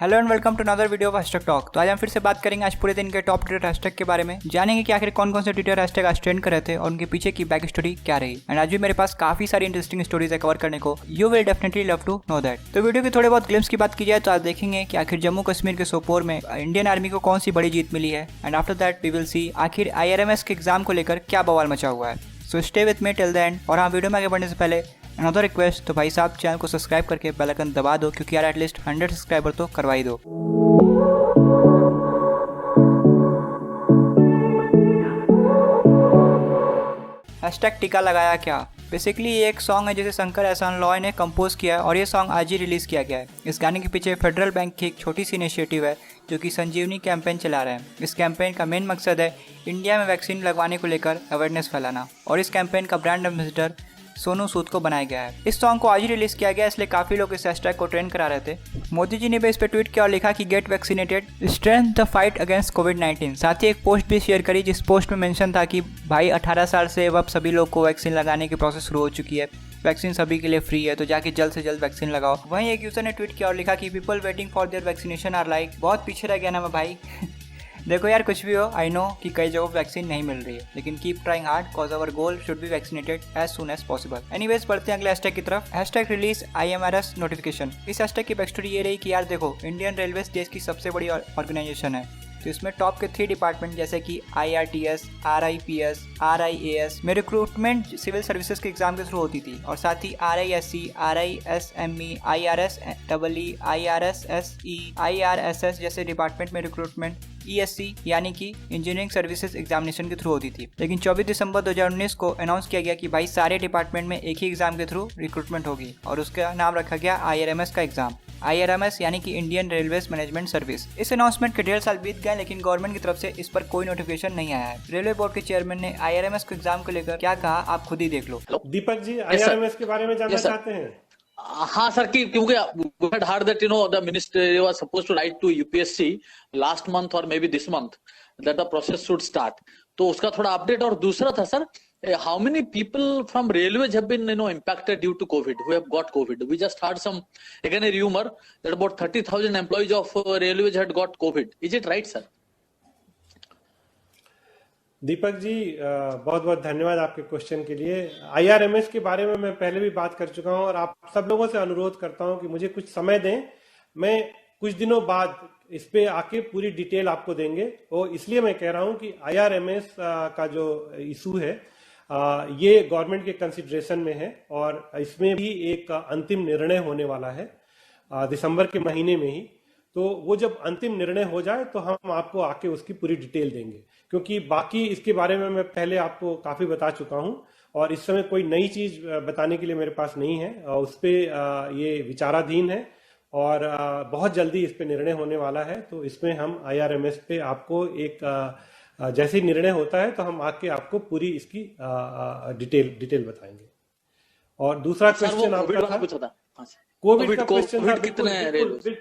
Hello and welcome to another video of hashtag talk. तो आज हम फिर से बात करेंगे आज पूरे दिन के टॉप ट्विटर हैशटैग के बारे में, जानेंगे कि आखिर कौन कौन से ट्विटर हैशटैग आज ट्रेंड कर रहे थे और उनके पीछे की बैक स्टोरी क्या रही। एंड आज भी मेरे पास काफी सारी इंटरेस्टिंग स्टोरीज है कवर करने को। You will definitely love to know that. तो वीडियो के थोड़े बहुत ग्लिम्स की बात की जाए तो आज देखेंगे कि आखिर जम्मू कश्मीर के सोपोर में इंडियन आर्मी को कौन सी बड़ी जीत मिली है। And after that we will see आखिर IRMS के एग्जाम को लेकर क्या बवाल मचा हुआ है। So stay with me till the end. और हाँ, वीडियो में आगे बढ़ने से पहले अनदर रिक्वेस्ट, तो भाई साहब चैनल को सब्सक्राइब करके बेल आइकन दबा दो, क्योंकि यार एटलीस्ट 100 सब्सक्राइबर तो करवा ही दो। हैशटैग टीका लगाया क्या। बेसिकली ये एक सॉन्ग है जिसे शंकर एहसान लॉय ने कंपोज किया है और ये सॉन्ग आज ही रिलीज़ किया गया है। इस गाने के पीछे फेडरल बैंक की एक छोटी सी इनिशिएटिव है जो कि संजीवनी कैंपेन चला रहे हैं। इस कैंपेन का मेन मकसद है इंडिया में वैक्सीन लगवाने को लेकर अवेयरनेस फैलाना, और इस कैंपेन का ब्रांड एम्बेसडर सोनू सूद को बनाया गया है। इस सॉन्ग को आज ही रिलीज किया गया, इसलिए काफी लोग इस हैशटैग को ट्रेंड करा रहे थे। मोदी जी ने भी इस पर ट्वीट किया और लिखा कि get vaccinated, strength the fight against कोविड-19। साथ ही एक पोस्ट भी शेयर करी जिस पोस्ट में मेंशन था कि भाई 18 साल से अब सभी लोग को वैक्सीन लगाने की प्रोसेस शुरू हो चुकी है, वैक्सीन सभी के लिए फ्री है, तो जाके जल्द से जल्द वैक्सीन लगाओ। वहीं एक यूजर ने ट्वीट किया और लिखा कि people waiting for their vaccination are like, बहुत पीछे रह गया ना मैं भाई। देखो यार, कुछ भी हो, आई नो कि कई जगहों वैक्सीन नहीं मिल रही है, लेकिन keep trying hard cause our goal should be vaccinated as soon as possible. Anyways, बढ़ते हैं अगले हैशटैग की तरफ। Hashtag release IMRS notification. इस हैशटैग की बैकस्टोरी ये रही कि यार देखो, इंडियन रेलवे देश की सबसे बड़ी ऑर्गेनाइजेशन है, तो इसमें टॉप के 3 डिपार्टमेंट जैसे कि IRTS, RIPS, RIAS में रिक्रूटमेंट सिविल सर्विसेज के एग्जाम के थ्रू होती थी, और साथ ही RISC, RISME, IRSEE, IRSSE, IRSS जैसे डिपार्टमेंट में रिक्रूटमेंट ESC यानी कि इंजीनियरिंग सर्विसेज एग्जामिनेशन के थ्रू होती थी। लेकिन 24 दिसंबर 2019 को अनाउंस किया गया कि भाई सारे डिपार्टमेंट में एक ही एग्जाम के थ्रू रिक्रूटमेंट होगी, और उसका नाम रखा गया IRMS का एग्जाम। IRMS यानी कि इंडियन रेलवेज मैनेजमेंट सर्विस। इस अनाउंसमेंट के 1.5 साल बीत गए, लेकिन गवर्नमेंट की तरफ से इस पर कोई नोटिफिकेशन नहीं आया है। रेलवे बोर्ड के चेयरमैन ने IRMS के एग्जाम को लेकर क्या कहा, आप खुद ही देख लो। दीपक जी, IRMS के बारे में जानना चाहते हैं? हाँ सर, क्योंकि we had heard that the ministry was supposed to write to UPSC last month or maybe this month that the process should start, तो उसका थोड़ा अपडेट। और दूसरा था sir, how many people from railways have been impacted due to COVID, who have got COVID? We just heard some again a rumor that about 30,000 employees of railways had got COVID. Is it right sir? Deepak ji, बहुत बहुत धन्यवाद आपके question के लिए। IRMS के बारे में मैं पहले भी बात कर चुका हूं, और आप सब लोगों से अनुरोध करता हूं कि मुझे कुछ समय दें। मैं कुछ दिनों बाद इस पे आके पूरी डिटेल आपको देंगे, और इसलिए मैं कह रहा हूं कि IRMS का जो इशू है ये गवर्नमेंट के कंसिडरेशन में है, और इसमें भी एक अंतिम निर्णय होने वाला है दिसंबर के महीने में ही। तो वो जब अंतिम निर्णय हो जाए तो हम आपको आके उसकी पूरी डिटेल देंगे, क्योंकि बाकी इसके बारे में मैं पहले आपको काफी बता चुका हूं, और इस समय कोई नई चीज बताने के लिए मेरे पास नहीं है। उस पे ये विचाराधीन है, और बहुत जल्दी इस पे निर्णय होने वाला है। तो इसमें हम IRMS पे आपको एक जैसे ही निर्णय होता है तो हम आके आपको पूरी इसकी डिटेल बताएंगे। और दूसरा क्वेश्चन आपका था कोविड का क्वेश्चन।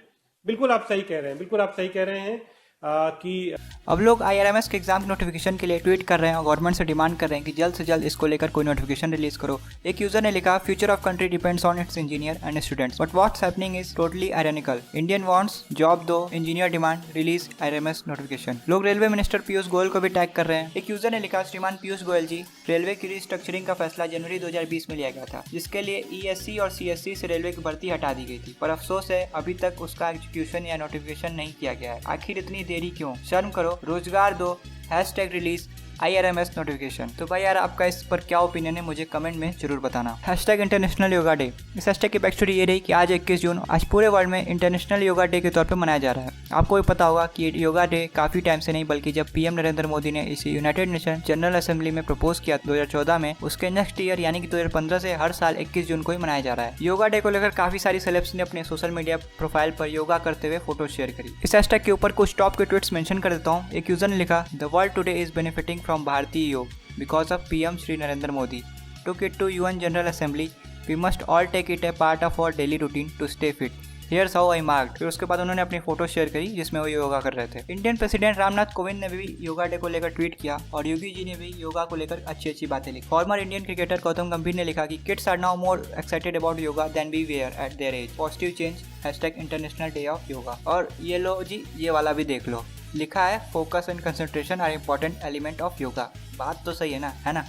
बिल्कुल आप सही कह रहे हैं कि अब लोग IRMS के एग्जाम नोटिफिकेशन के लिए ट्वीट कर रहे हैं और गवर्नमेंट से डिमांड कर रहे हैं कि जल्द से जल्द इसको लेकर कोई नोटिफिकेशन रिलीज करो। एक यूजर ने लिखा, future of country depends on its engineer and students, but what's happening is totally ironical. Indian wants job दो, engineer demand release IRMS notification. लोग रेलवे मिनिस्टर पीयूष गोयल को भी टैग कर रहे हैं। एक यूजर ने लिखा, श्रीमान पीयूष गोयल जी, रेलवे की रिस्ट्रक्चरिंग का फैसला जनवरी 2020 में लिया गया था, जिसके लिए ESC और CSC से रेलवे की भर्ती हटा दी गई थी, पर अफसोस है अभी तक उसका एग्जीक्यूशन या नोटिफिकेशन नहीं किया गया है। आखिर इतनी देरी क्यों? शर्म करो, रोजगार दो। Hashtag release IRMS notification. तो भाई यार, आपका इस पर क्या ओपिनियन है, मुझे कमेंट में जरूर बताना। Hashtag international yoga day. इस हैशटैग की बैकस्टोरी ये रही कि आज 21 जून आज पूरे वर्ल्ड में इंटरनेशनल योगा डे के तौर पर मनाया जा रहा है। आपको भी पता होगा कि योगा डे काफी टाइम से नहीं, बल्कि जब PM नरेंद्र मोदी ने इसे यूनाइटेड नेशन जनरल असेंबली में प्रपोज किया 2014 में, उसके नेक्स्ट ईयर यानी कि 2015 से हर साल 21 जून को ही मनाया जा रहा है। योगा डे को लेकर काफी सारी सेलेब्स ने अपने सोशल मीडिया प्रोफाइल पर योगा करते हुए फोटो शेयर करी। इस हैशटैग के ऊपर कुछ टॉप के ट्वीट्स मेंशन कर देता हूँ। एक यूजर ने लिखा, the world today is benefiting from भारतीय योग because of PM Shri Narendra Modi took it to UN General Assembly. We must all take it a part of our daily routine to stay fit. Here's how I marked. फिर उसके बाद उन्होंने अपनी photo share करी जिसमें वो योगा कर रहे थे। इंडियन प्रेसिडेंट रामनाथ कोविंद ने भी योगा डे को लेकर ट्वीट किया और योगी जी ने भी योगा को लेकर अच्छी बातें लिखी। फॉर्मर इंडियन क्रिकेटर गौतम गंभीर ने लिखा कि kids are now more excited about yoga than we were at their age, positive change, #international day of yoga. और ये लो जी, ये वाला भी देख लो, लिखा है focus and concentration are important element of yoga. बात तो सही है ना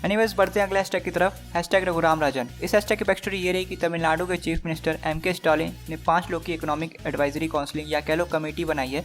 एनीवेज, बढ़ते हैं अगले हैशटैग की तरफ, #रघुराम राजन। इस हैशटैग की बैकस्टोरी ये रही कि तमिलनाडु के चीफ मिनिस्टर MK स्टालिन ने 5 लोग की इकोनॉमिक एडवाइजरी काउंसिलिंग या कह लो कमेटी बनाई है,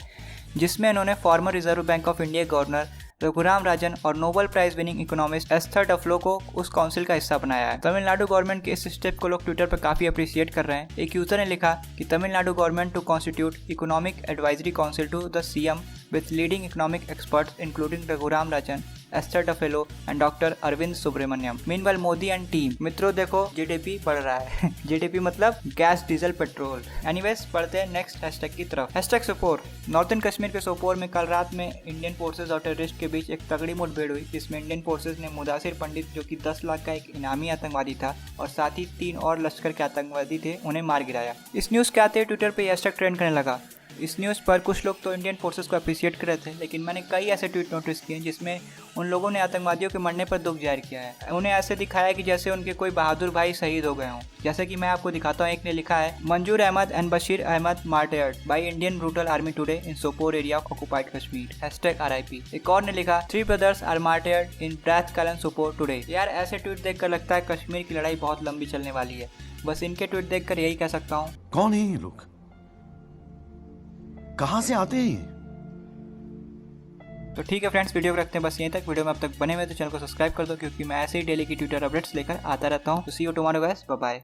जिसमें इन्होंने former Reserve Bank of India governor Raghuram Rajan और Nobel prize winning economist Esther Duflo को उस काउंसिल का हिस्सा बनाया है। तमिलनाडु गवर्नमेंट के इस स्टेप को लोग ट्विटर पर काफी अप्रिशिएट कर रहे हैं। एक यूजर ने लिखा कि Tamil Nadu government to constitute economic advisory council to the CM with leading economic experts including Raghuram Rajan, Esther Duflo and Dr. Arvind Subramaniam. Meanwhile, Modi and team, मित्रों देखो GDP बढ़ रहा है GDP मतलब गैस, डीजल, पेट्रोल। एनीवेज, पढ़ते हैं next hashtag की तरफ, #सोपोर। नॉर्थन कश्मीर के सोपोर में कल रात में इंडियन फोर्सेज और टेररिस्ट के बीच एक तगड़ी मुठभेड़ हुई, जिसमें इंडियन फोर्सेज ने मुदासिर पंडित, जो कि 10 लाख का एक इनामी आतंकवादी था, और साथ ही 3 और लश्कर के आतंकवादी थे, उन्हें मार गिराया। इस न्यूज़ के आते ट्विटर पर हैशटैग ट्रेंड करने लगा। इस न्यूज़ पर कुछ लोग तो इंडियन फोर्सेस को अप्रिशिएट कर रहे थे, लेकिन मैंने कई ऐसे ट्वीट नोटिस किए जिसमें उन लोगों ने आतंकवादियों के मरने पर दुख जाहिर किया है। उन्हें ऐसे दिखाया कि जैसे उनके कोई बहादुर भाई शहीद हो गए हों। जैसे कि मैं आपको दिखाता हूँ, एक ने लिखा है, Manzoor Ahmad and Bashir Ahmad martyred by Indian brutal army today in Sopore area of occupied Kashmir, #RIP। एक और ने लिखा, 3 brothers are martyred in Brath Kalan Sopore today. यार, ऐसे ट्वीट देखकर लगता है कश्मीर की लड़ाई बहुत लंबी चलने वाली है। बस इनके ट्वीट देखकर यही कह सकता हूँ, कौन है ये लोग, कहां से आते हैं? तो ठीक है फ्रेंड्स, वीडियो को रखते हैं बस यहीं तक। वीडियो में अब तक बने हुए तो चैनल को सब्सक्राइब कर दो, क्योंकि मैं ऐसे ही डेली की ट्विटर अपडेट्स लेकर आता रहता हूँ। तो see you tomorrow guys, bye bye.